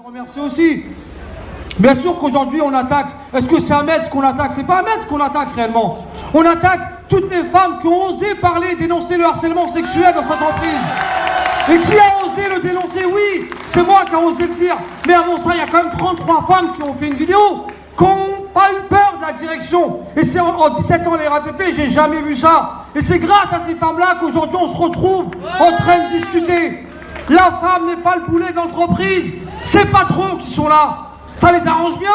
remercier aussi. Bien sûr qu'aujourd'hui on attaque. Est-ce que c'est Ahmed qu'on attaque? C'est pas Ahmed qu'on attaque réellement. On attaque toutes les femmes qui ont osé parler, dénoncer le harcèlement sexuel dans cette entreprise. Et qui a osé le dénoncer? Oui, c'est moi qui ai osé le dire. Mais avant ça, il y a quand même 33 femmes qui ont fait une vidéo, qui n'ont pas eu peur de la direction. Et c'est en 17 ans les RATP, j'ai jamais vu ça. Et c'est grâce à ces femmes-là qu'aujourd'hui on se retrouve en train de discuter. La femme n'est pas le boulet de l'entreprise, c'est les patrons qui sont là. Ça les arrange bien.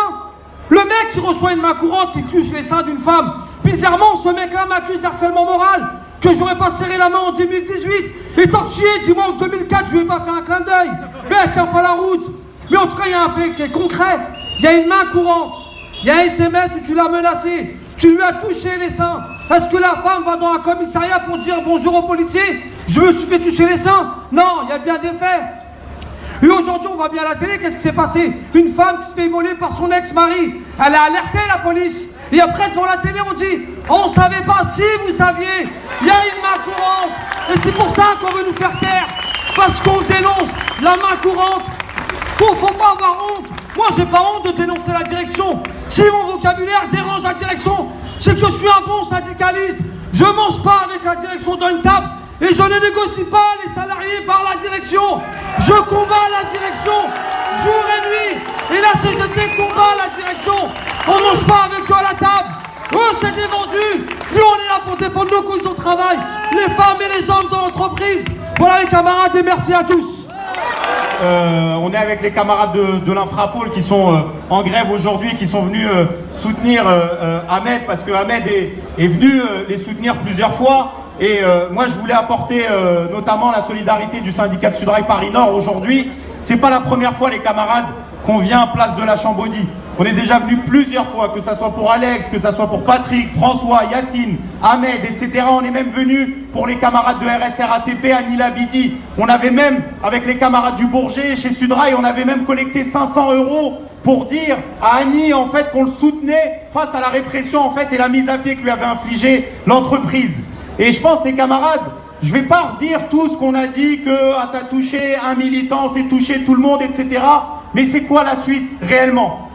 Le mec qui reçoit une main courante qui touche les seins d'une femme, bizarrement ce mec-là m'accuse d'harcèlement moral, que j'aurais pas serré la main en 2018. Et tant que tu y es, dis-moi en 2004 je vais pas faire un clin d'œil. Mais elle tient pas la route. Mais en tout cas il y a un fait qui est concret. Il y a une main courante, il y a un SMS où tu l'as menacé, tu lui as touché les seins. Est-ce que la femme va dans un commissariat pour dire bonjour aux policiers? Je me suis fait toucher les seins? Non, il y a bien des faits. Et aujourd'hui, on voit bien à la télé, qu'est-ce qui s'est passé? Une femme qui se fait voler par son ex-mari. Elle a alerté la police. Et après, devant la télé, on dit on ne savait pas. Si vous saviez, il y a une main courante. Et c'est pour ça qu'on veut nous faire taire. Parce qu'on dénonce la main courante. Faut pas avoir honte. Moi, j'ai pas honte de dénoncer la direction. Si mon vocabulaire dérange la direction, c'est que je suis un bon syndicaliste. Je mange pas avec la direction dans une table. Et je ne négocie pas les salariés par la direction. Je combats la direction jour et nuit. Et la CGT combat la direction. On ne mange pas avec eux à la table. Eux, c'est des vendus. Nous, on est là pour défendre nos conditions de travail. Les femmes et les hommes dans l'entreprise. Voilà les camarades et merci à tous. On est avec les camarades de l'Infrapol qui sont en grève aujourd'hui, qui sont venus soutenir Ahmed, parce que Ahmed est venu les soutenir plusieurs fois. Et moi je voulais apporter notamment la solidarité du syndicat de Sudrail Paris Nord aujourd'hui. C'est pas la première fois les camarades qu'on vient place de la Chambaudie. On est déjà venu plusieurs fois, que ça soit pour Alex, que ça soit pour Patrick, François, Yacine, Ahmed, etc. On est même venu pour les camarades de RSRATP à Nil-Abidi. On avait même, avec les camarades du Bourget, chez Sudrail, on avait même collecté 500 € pour dire à Annie en fait qu'on le soutenait face à la répression en fait et la mise à pied que lui avait infligée l'entreprise. Et je pense les camarades, je vais pas redire tout ce qu'on a dit, que ah, t'as touché un militant, c'est touché tout le monde, etc. Mais c'est quoi la suite réellement?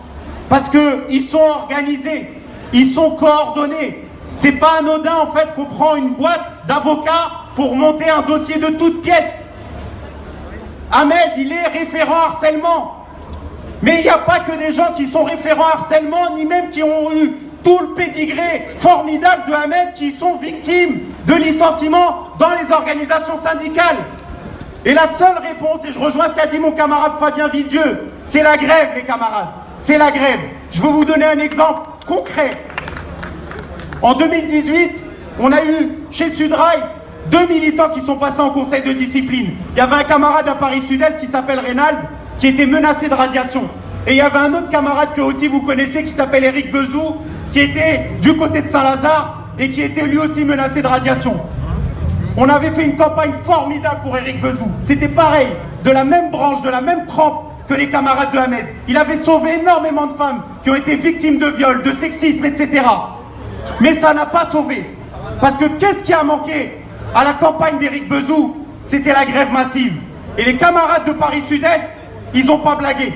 Parce qu'ils sont organisés, ils sont coordonnés. C'est pas anodin en fait qu'on prend une boîte d'avocats pour monter un dossier de toutes pièces. Ahmed, il est référent harcèlement. Mais il n'y a pas que des gens qui sont référents harcèlement, ni même qui ont eu tout le pédigré formidable de Ahmed, qui sont victimes de licenciements dans les organisations syndicales. Et la seule réponse, et je rejoins ce qu'a dit mon camarade Fabien Villedieu, c'est la grève les camarades. C'est la grève. Je vais vous donner un exemple concret. En 2018, on a eu chez Sudrail 2 militants qui sont passés en conseil de discipline. Il y avait un camarade à Paris Sud-Est qui s'appelle Reynald, qui était menacé de radiation. Et il y avait un autre camarade que aussi vous connaissez qui s'appelle Éric Bezou, qui était du côté de Saint-Lazare et qui était lui aussi menacé de radiation. On avait fait une campagne formidable pour Éric Bezou. C'était pareil, de la même branche, de la même trempe que les camarades de Ahmed. Il avait sauvé énormément de femmes qui ont été victimes de viols, de sexisme, etc. Mais ça n'a pas sauvé. Parce que qu'est-ce qui a manqué à la campagne d'Éric Bezou? C'était la grève massive. Et les camarades de Paris Sud-Est, ils n'ont pas blagué.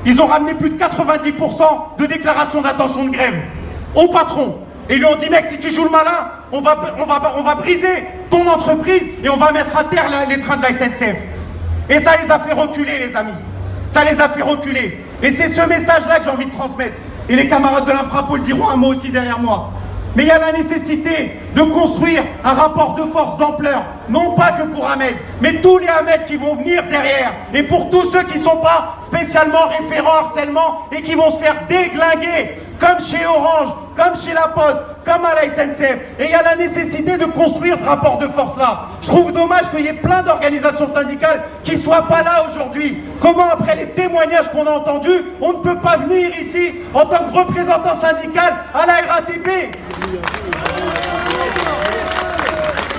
Ils ont ramené plus de 90% de déclarations d'intention de grève au patron. Et lui ont dit, mec, si tu joues le malin, on va briser ton entreprise et on va mettre à terre les trains de la SNCF. Et ça les a fait reculer, les amis. Ça les a fait reculer. Et c'est ce message-là que j'ai envie de transmettre. Et les camarades de l'Infrapol diront un mot aussi derrière moi. Mais il y a la nécessité de construire un rapport de force d'ampleur, non pas que pour Ahmed, mais tous les Ahmed qui vont venir derrière, et pour tous ceux qui ne sont pas spécialement référents harcèlement et qui vont se faire déglinguer, comme chez Orange, comme chez La Poste, comme à la SNCF. Et il y a la nécessité de construire ce rapport de force-là. Je trouve dommage qu'il y ait plein d'organisations syndicales qui ne soient pas là aujourd'hui. Comment, après les témoignages qu'on a entendus, on ne peut pas venir ici en tant que représentant syndical à la RATP?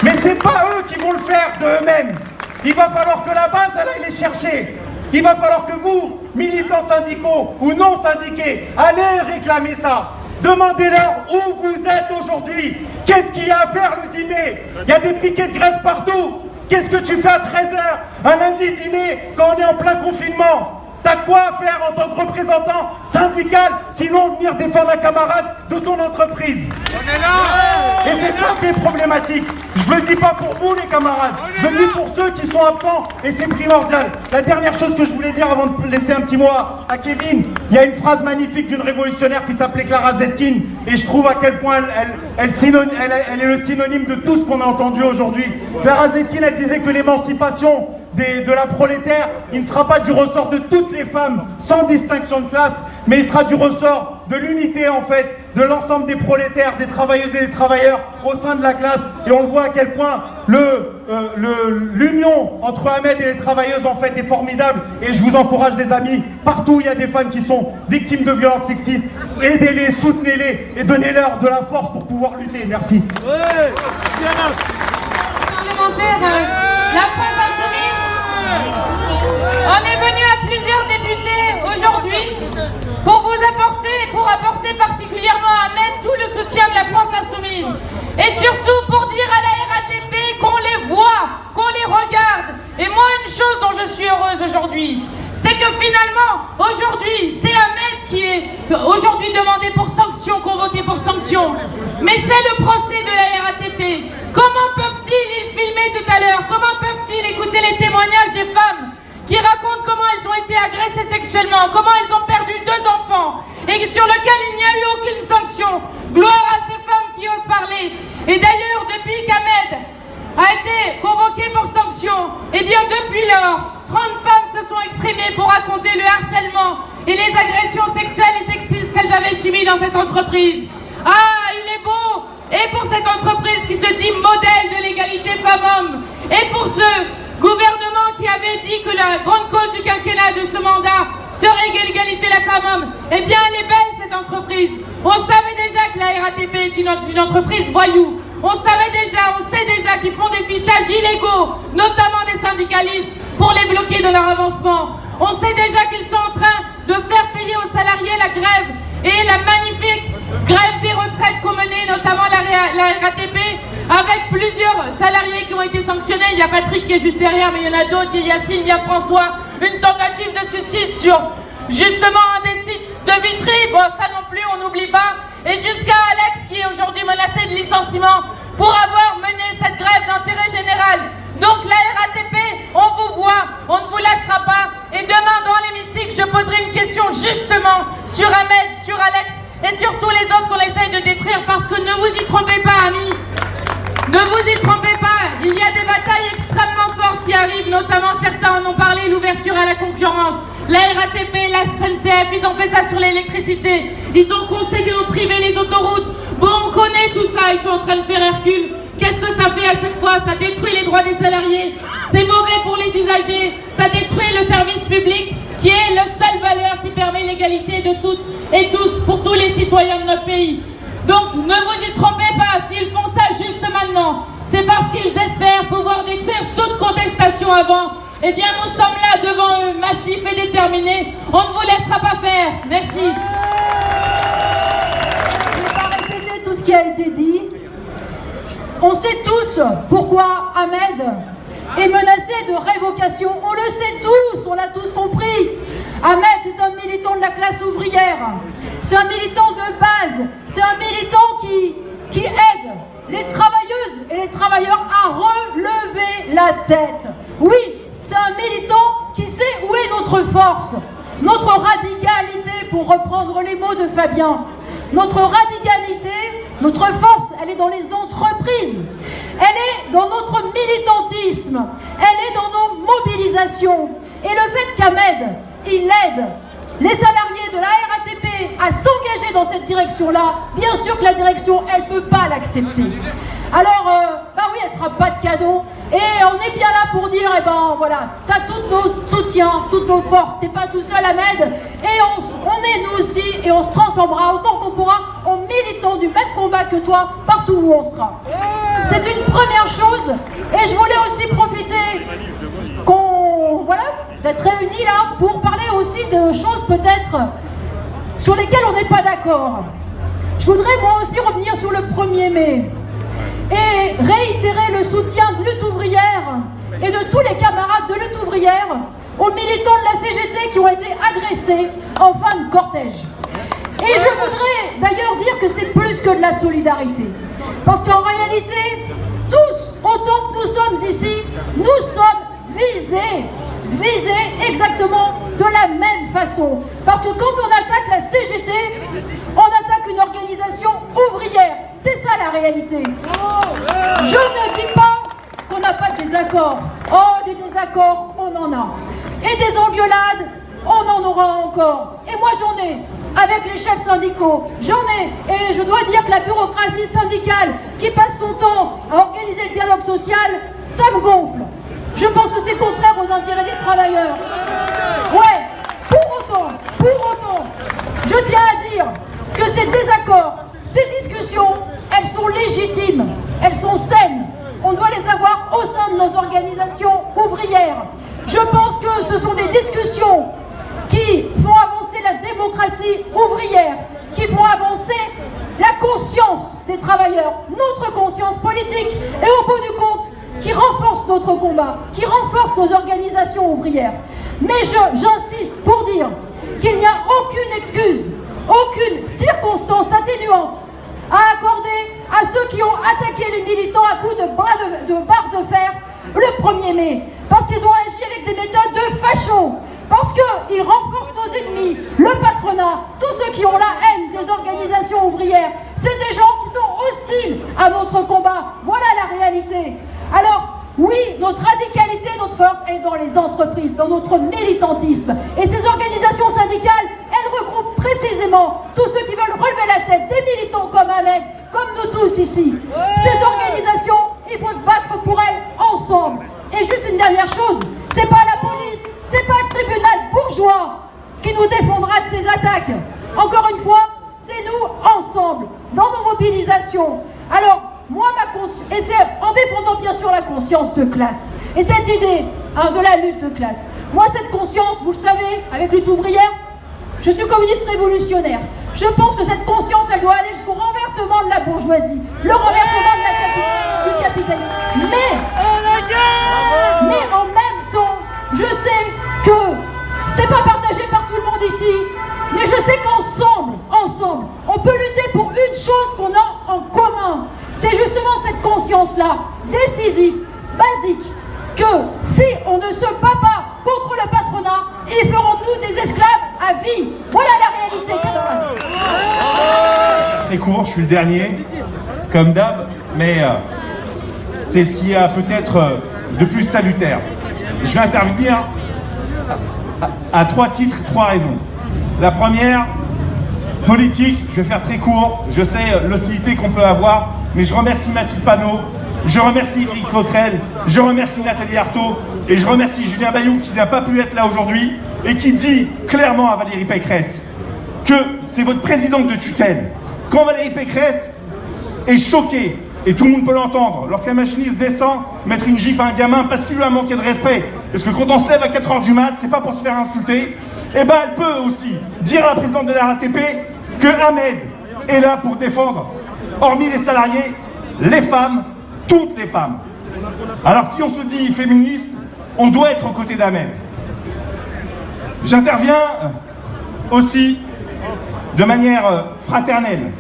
Mais c'est pas eux qui vont le faire d'eux-mêmes. Il va falloir que la base, elle aille les chercher. Il va falloir que vous, militants syndicaux ou non syndiqués, allez réclamer ça. Demandez-leur où vous êtes aujourd'hui. Qu'est-ce qu'il y a à faire le 10 mai? Il y a des piquets de grève partout. Qu'est-ce que tu fais à 13 h un lundi 10 mai quand on est en plein confinement? T'as quoi à faire en tant que représentant syndical, sinon venir défendre un camarade de ton entreprise? On est là. Et c'est ça qui est problématique. Je le dis pas pour vous les camarades, je le dis pour ceux qui sont absents, et c'est primordial. La dernière chose que je voulais dire avant de laisser un petit mot à Kevin, il y a une phrase magnifique d'une révolutionnaire qui s'appelait Clara Zetkin, et je trouve à quel point elle est le synonyme de tout ce qu'on a entendu aujourd'hui. Clara Zetkin, elle disait que l'émancipation de la prolétaire, il ne sera pas du ressort de toutes les femmes, sans distinction de classe, mais il sera du ressort de l'unité en fait, de l'ensemble des prolétaires, des travailleuses et des travailleurs au sein de la classe. Et on voit à quel point l'union entre Ahmed et les travailleuses en fait est formidable. Et je vous encourage les amis, partout où il y a des femmes qui sont victimes de violences sexistes, aidez-les, soutenez-les et donnez-leur de la force pour pouvoir lutter. Merci. Parlementaire, la France Insoumise, on est venu à plusieurs députés aujourd'hui pour vous apporter particulièrement à Ahmed tout le soutien de la France Insoumise. Et surtout pour dire à la RATP qu'on les voit, qu'on les regarde. Et moi, une chose dont je suis heureuse aujourd'hui, c'est que finalement, aujourd'hui, c'est Ahmed qui est aujourd'hui demandé pour sanction, convoqué pour sanction. Mais c'est le procès de la RATP. Comment peuvent-ils filmer tout à l'heure? Comment peuvent-ils écouter les témoignages des femmes qui racontent comment elles ont été agressées sexuellement, comment elles ont perdu 2 enfants, et sur lequel il n'y a eu aucune sanction? Gloire à ces femmes qui osent parler. Et d'ailleurs, depuis qu'Ahmed a été convoqué pour sanction, et bien depuis lors, 30 femmes se sont exprimées pour raconter le harcèlement et les agressions sexuelles et sexistes qu'elles avaient subies dans cette entreprise. Ah, il est beau! Et pour cette entreprise qui se dit modèle de l'égalité femmes-hommes, et pour ce gouvernement qui avait dit que la grande cause du quinquennat de ce mandat serait l'égalité la femme-homme, eh bien elle est belle cette entreprise. On savait déjà que la RATP est une entreprise voyou. On sait déjà qu'ils font des fichages illégaux, notamment des syndicalistes, pour les bloquer de leur avancement. On sait déjà qu'ils sont en train de faire payer aux salariés la grève et la magnifique grève des retraites qu'ont menée notamment la RATP, avec plusieurs salariés qui ont été sanctionnés. Il y a Patrick qui est juste derrière, mais il y en a d'autres, il y a Yacine, il y a François. Une tentative de suicide sur justement un des sites de Vitry, bon ça non plus on n'oublie pas. Et jusqu'à Alex qui est aujourd'hui menacé de licenciement pour avoir mené cette grève d'intérêt général. Donc la RATP, on vous voit, on ne vous lâchera pas. Et demain dans l'hémicycle, je poserai une question justement sur Ahmed, sur Alex et sur tous les autres qu'on essaye de détruire, parce que ne vous y trompez pas amis. Ne vous y trompez pas, il y a des batailles extrêmement fortes qui arrivent, notamment certains en ont parlé, l'ouverture à la concurrence. La RATP, la SNCF, ils ont fait ça sur l'électricité. Ils ont concédé au privé les autoroutes. Bon, on connaît tout ça, ils sont en train de faire Hercule. Qu'est-ce que ça fait à chaque fois? Ça détruit les droits des salariés, c'est mauvais pour les usagers, ça détruit le service public qui est la seule valeur qui permet l'égalité de toutes et tous pour tous les citoyens de notre pays. Donc ne vous y trompez pas, s'ils font ça juste maintenant, c'est parce qu'ils espèrent pouvoir détruire toute contestation avant. Eh bien nous sommes là devant eux, massifs et déterminés, on ne vous laissera pas faire. Merci. Je ne vais pas répéter tout ce qui a été dit. On sait tous pourquoi Ahmed est menacé de révocation. On le sait tous, on l'a tous compris. Ahmed, c'est un militant de la classe ouvrière. C'est un militant de base. C'est un militant qui aide les travailleuses et les travailleurs à relever la tête. Oui, c'est un militant qui sait où est notre force, notre radicalité, pour reprendre les mots de Fabien. Notre radicalité, notre force, elle est dans les entreprises. Elle est dans notre militantisme. Elle est dans nos mobilisations. Et le fait qu'Ahmed, il aide les salariés de la RATP à s'engager dans cette direction-là, bien sûr que la direction, elle ne peut pas l'accepter. Alors, bah oui, elle ne fera pas de cadeau. Et on est bien là pour dire, eh ben voilà, tu as tous nos soutiens, toutes nos forces, t'es pas tout seul Ahmed. Et on est nous aussi, et on se transformera autant qu'on pourra en militants du même combat que toi, partout où on sera. C'est une première chose. Et je voulais aussi profiter d'être réunis là pour parler aussi de choses peut-être sur lesquelles on n'est pas d'accord. Je voudrais moi aussi revenir sur le 1er mai et réitérer le soutien de Lutte ouvrière et de tous les camarades de Lutte ouvrière aux militants de la CGT qui ont été agressés en fin de cortège. Et je voudrais d'ailleurs dire que c'est plus que de la solidarité. Parce qu'en réalité, tous, autant que nous sommes ici, nous sommes visés exactement de la même façon. Parce que quand on attaque la CGT, on attaque une organisation ouvrière. C'est ça la réalité. Je ne dis pas qu'on n'a pas de désaccords. Oh, des désaccords, on en a. Et des engueulades, on en aura encore. Et moi j'en ai. Avec les chefs syndicaux, j'en ai, et je dois dire que la bureaucratie syndicale qui passe son temps à organiser le dialogue social, ça me gonfle. Je pense que c'est contraire aux intérêts des travailleurs. Ouais, pour autant, je tiens à dire que ces désaccords, ces discussions, elles sont légitimes, elles sont saines. On doit les avoir au sein de nos organisations ouvrières. Je pense que ce sont des discussions qui font avancer la démocratie ouvrière, qui font avancer la conscience des travailleurs, notre conscience politique, et au bout du compte, qui renforce notre combat, qui renforce nos organisations ouvrières. Mais j'insiste pour dire qu'il n'y a aucune excuse, aucune circonstance atténuante à accorder à ceux qui ont attaqué les militants à coups de barre de fer le 1er mai, parce qu'ils ont agi avec des méthodes de fachos, parce qu'ils renforcent nos ennemis, le patronat, tous ceux qui ont la haine des organisations ouvrières. C'est des gens qui sont hostiles à notre combat. Voilà la réalité. Alors, oui, notre radicalité, notre force est dans les entreprises, dans notre militantisme. Et ces organisations syndicales, elles regroupent précisément tous ceux qui veulent relever la tête, des militants comme Ahmed, comme nous tous ici. Ces organisations, il faut se battre pour elles ensemble. Et juste une dernière chose, c'est pas la police, c'est pas le tribunal bourgeois qui nous défendra de ces attaques. Encore une fois, c'est nous ensemble, dans nos mobilisations. Alors, moi, et c'est en défendant bien sûr la conscience de classe. Et cette idée de la lutte de classe. Moi, cette conscience, vous le savez, avec lutte ouvrière, je suis communiste révolutionnaire. Je pense que cette conscience, elle doit aller jusqu'au renversement de la bourgeoisie, le renversement du capitalisme. Mais en même temps, je sais que c'est pas partagé par tout le monde ici, mais je sais qu'ensemble, on peut lutter pour une chose qu'on a en commun. C'est justement cette conscience-là, décisive, basique, que si on ne se bat pas contre le patronat, ils feront de nous des esclaves à vie. Voilà la réalité, camarades. Très court, je suis le dernier, comme d'hab, mais c'est ce qui a peut-être de plus salutaire. Je vais intervenir à 3 titres, 3 raisons. La première, politique, je vais faire très court, je sais l'hostilité qu'on peut avoir, mais je remercie Mathilde Panot, je remercie Eric Coquerel, je remercie Nathalie Arthaud et je remercie Julien Bayou qui n'a pas pu être là aujourd'hui et qui dit clairement à Valérie Pécresse que c'est votre présidente de tutelle. Quand Valérie Pécresse est choquée, et tout le monde peut l'entendre, lorsqu'un machiniste descend mettre une gifle à un gamin parce qu'il lui a manqué de respect, parce que quand on se lève à 4h du mat', c'est pas pour se faire insulter, et ben elle peut aussi dire à la présidente de la RATP que Ahmed est là pour défendre, hormis les salariés, les femmes, toutes les femmes. Alors si on se dit féministe, on doit être aux côtés d'Ahmed. J'interviens aussi de manière fraternelle.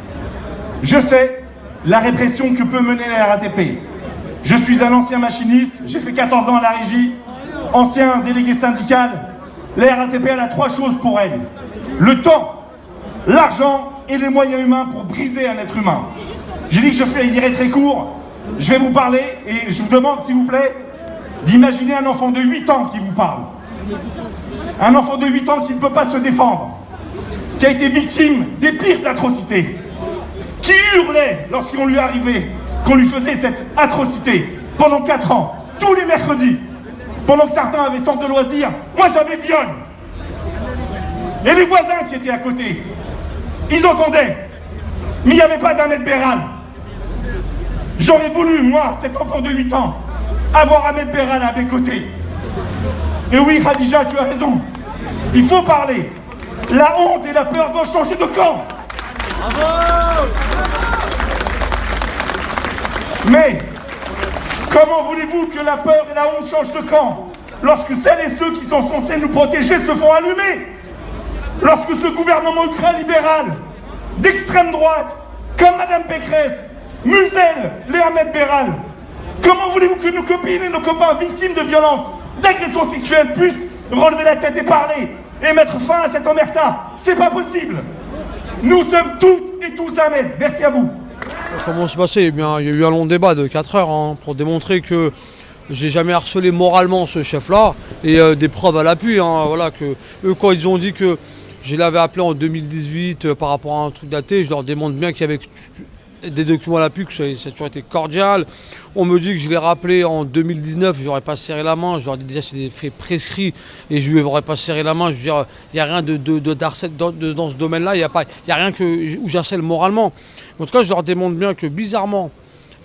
Je sais la répression que peut mener la RATP. Je suis un ancien machiniste, j'ai fait 14 ans à la régie, ancien délégué syndical. La RATP, elle a 3 choses pour elle. Le temps, l'argent et les moyens humains pour briser un être humain. J'ai dit que je dirais très court. Je vais vous parler et je vous demande, s'il vous plaît, d'imaginer un enfant de 8 ans qui vous parle. Un enfant de 8 ans qui ne peut pas se défendre, qui a été victime des pires atrocités, qui hurlait lorsqu'on lui arrivait, qu'on lui faisait cette atrocité pendant 4 ans, tous les mercredis, pendant que certains avaient centre de loisirs, moi j'avais viol. Et les voisins qui étaient à côté, ils entendaient, mais il n'y avait pas d'Ahmed Béral. J'aurais voulu, moi, cet enfant de 8 ans, avoir Ahmed Béral à mes côtés. Et oui, Khadija, tu as raison, il faut parler. La honte et la peur doivent changer de camp. Mais, comment voulez-vous que la peur et la honte changent de camp lorsque celles et ceux qui sont censés nous protéger se font allumer. Lorsque ce gouvernement ultralibéral d'extrême droite, comme Madame Pécresse, muselle les Ahmed Béral, comment voulez-vous que nos copines et nos copains victimes de violences, d'agressions sexuelles puissent relever la tête et parler et mettre fin à cette omerta? C'est pas possible. Nous sommes toutes et tous Ahmed. Merci à vous. Comment c'est passé? Eh bien, il y a eu un long débat de 4 heures pour démontrer que j'ai jamais harcelé moralement ce chef-là et des preuves à l'appui. Voilà, que eux, quand ils ont dit que je l'avais appelé en 2018 par rapport à un truc daté, je leur démontre bien qu'il y avait des documents à l'appui, que ça a toujours été cordial. On me dit que je l'ai rappelé en 2019, je n'aurais pas serré la main. Je leur dis déjà c'est des faits prescrits et je ne lui aurais pas serré la main. Je veux dire, il n'y a rien d'harcèlement dans ce domaine-là, il n'y a rien où j'harcèle moralement. En tout cas, je leur démontre bien que bizarrement,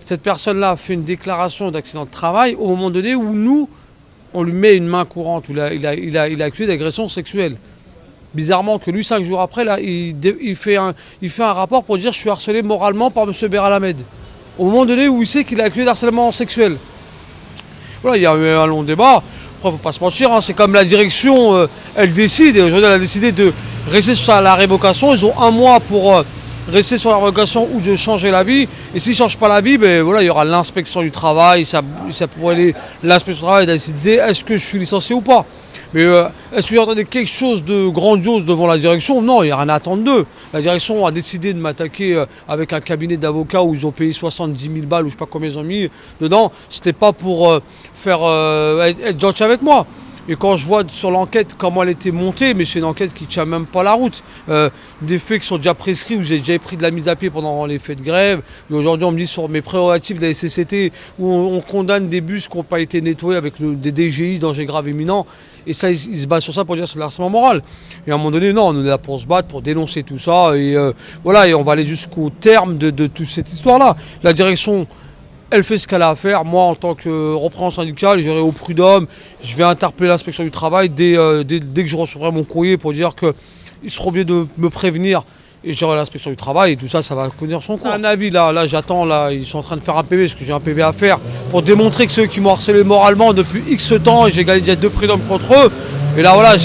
cette personne-là a fait une déclaration d'accident de travail au moment donné où nous, on lui met une main courante, où il a accusé d'agression sexuelle. Bizarrement que lui, 5 jours après, là, il fait un rapport pour dire je suis harcelé moralement par M. Béral Ahmed. Au moment donné où il sait qu'il a accusé d'harcèlement sexuel. Voilà, il y a eu un long débat. Après, faut pas se mentir, c'est comme la direction, elle décide. Et aujourd'hui, elle a décidé de rester sur la révocation. Ils ont 1 mois pour rester sur la révocation ou de changer l'avis. Et s'ils ne changent pas l'avis, ben, voilà, il y aura l'inspection du travail. Ça pourrait aller l'inspection du travail décider est-ce que je suis licencié ou pas. Mais est-ce que j'entendais quelque chose de grandiose devant la direction? Non, il n'y a rien à attendre d'eux. La direction a décidé de m'attaquer avec un cabinet d'avocats où ils ont payé 70 000 balles ou je ne sais pas combien ils ont mis dedans. C'était pas pour être gentil avec moi. Et quand je vois sur l'enquête comment elle était montée, mais c'est une enquête qui ne tient même pas la route. Des faits qui sont déjà prescrits, où j'ai déjà pris de la mise à pied pendant les faits de grève. Et aujourd'hui, on me dit sur mes prérogatives de la SCCT, où on condamne des bus qui n'ont pas été nettoyés avec des DGI, danger grave imminent. Et ça, ils se basent sur ça pour dire que c'est le harcèlement moral. Et à un moment donné, non, on est là pour se battre, pour dénoncer tout ça. Et voilà, et on va aller jusqu'au terme de toute cette histoire-là. La direction, elle fait ce qu'elle a à faire. Moi, en tant que représentant syndical, j'irai au prud'homme. Je vais interpeller l'inspection du travail dès que je recevrai mon courrier pour dire qu'ils seront obligés de me prévenir. Et j'irai à l'inspection du travail et tout ça, ça va connaître son cours. Un avis, là j'attends, ils sont en train de faire un PV parce que j'ai un PV à faire pour démontrer que ceux qui m'ont harcelé moralement depuis X temps, et j'ai gagné déjà 2 prud'hommes contre eux. Et là, voilà,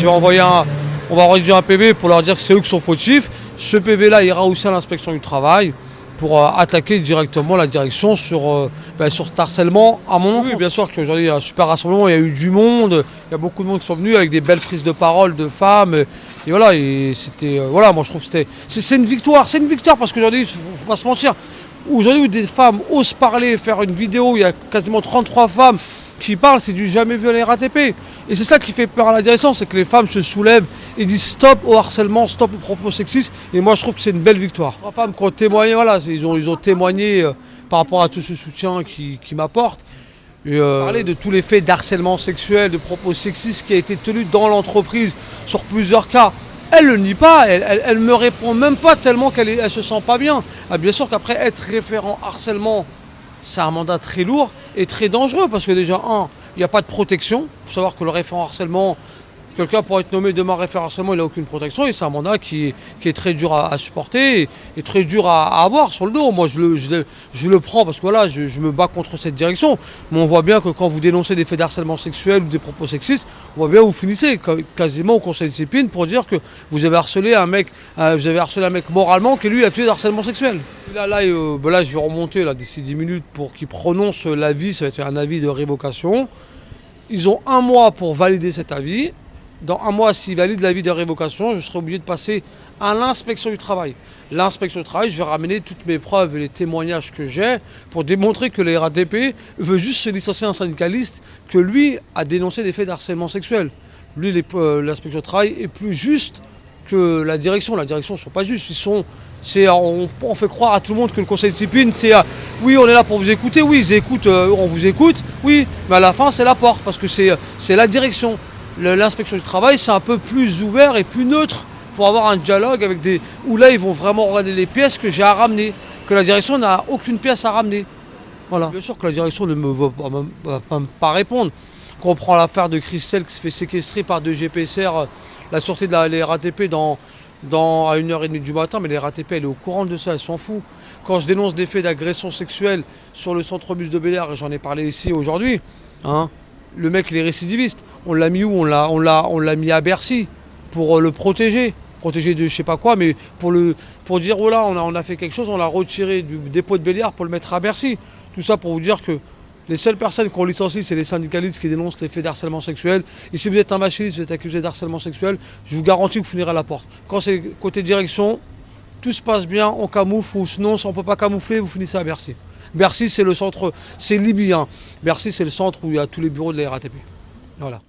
on va rédiger un PV pour leur dire que c'est eux qui sont fautifs. Ce PV-là ira aussi à l'inspection du travail pour attaquer directement la direction sur cet harcèlement à mon nom. Oui, bien sûr qu'aujourd'hui il y a un super rassemblement, il y a eu du monde, il y a beaucoup de monde qui sont venus avec des belles prises de parole de femmes. Et voilà, et c'était. Voilà, moi je trouve que c'est une victoire. C'est une victoire parce qu'aujourd'hui, il ne faut pas se mentir. Aujourd'hui où des femmes osent parler, faire une vidéo, il y a quasiment 33 femmes qui parlent, c'est du jamais vu à la RATP. Et c'est ça qui fait peur à la direction, c'est que les femmes se soulèvent et disent stop au harcèlement, stop aux propos sexistes. Et moi je trouve que c'est une belle victoire. Les femmes qui ont témoigné, voilà, ils ont témoigné par rapport à tout ce soutien qu'ils m'apportent. Et parler de tous les faits d'harcèlement sexuel, de propos sexistes qui a été tenu dans l'entreprise sur plusieurs cas. Elle ne le nie pas, elle me répond même pas tellement qu'elle se sent pas bien. Ah, bien sûr qu'après être référent harcèlement, c'est un mandat très lourd et très dangereux parce que déjà, il n'y a pas de protection. Il faut savoir que le référent harcèlement, quelqu'un pour être nommé demain référent harcèlement, il n'a aucune protection et c'est un mandat qui est très dur à supporter et très dur à avoir sur le dos. Moi, je le prends parce que voilà, je me bats contre cette direction. Mais on voit bien que quand vous dénoncez des faits d'harcèlement sexuel ou des propos sexistes, on voit bien que vous finissez quasiment au conseil de discipline pour dire que vous avez harcelé un mec moralement que lui a accusé d'harcèlement sexuel. Là, je vais remonter d'ici 10 minutes pour qu'il prononce l'avis. Ça va être un avis de révocation. Ils ont 1 mois pour valider cet avis. Dans 1 mois, s'ils valident l'avis de révocation, je serai obligé de passer à l'inspection du travail. L'inspection du travail, je vais ramener toutes mes preuves et les témoignages que j'ai pour démontrer que la RATP veut juste se licencier un syndicaliste que lui a dénoncé des faits d'harcèlement sexuel. Lui, l'inspection du travail est plus juste que la direction. La direction ne sont pas justes. On fait croire à tout le monde que le conseil de discipline, c'est oui, on est là pour vous écouter, oui, ils écoutent, on vous écoute, oui, mais à la fin, c'est la porte parce que c'est la direction. L'inspection du travail, c'est un peu plus ouvert et plus neutre pour avoir un dialogue avec où là, ils vont vraiment regarder les pièces que j'ai à ramener, que la direction n'a aucune pièce à ramener. Voilà. Bien sûr que la direction ne me va pas répondre. Quand on prend l'affaire de Christelle qui se fait séquestrer par 2 GPSR, la sûreté de la RATP à 1h30 du matin, mais la RATP elle est au courant de ça, elle s'en fout. Quand je dénonce des faits d'agression sexuelle sur le centre bus de Bel Air, et j'en ai parlé ici aujourd'hui, le mec il est récidiviste. On l'a mis où? On l'a mis à Bercy pour le protéger de je sais pas quoi, mais pour dire voilà, on a fait quelque chose, on l'a retiré du dépôt de Béliard pour le mettre à Bercy. Tout ça pour vous dire que les seules personnes qu'on licencie, c'est les syndicalistes qui dénoncent les faits d'harcèlement sexuel. Et si vous êtes un machiste, vous êtes accusé d'harcèlement sexuel, je vous garantis que vous finirez à la porte. Quand c'est côté direction, tout se passe bien, on camoufle, ou sinon, si on ne peut pas camoufler, vous finissez à Bercy. Bercy, c'est le centre, c'est libyen. Bercy, c'est le centre où il y a tous les bureaux de la RATP. Voilà.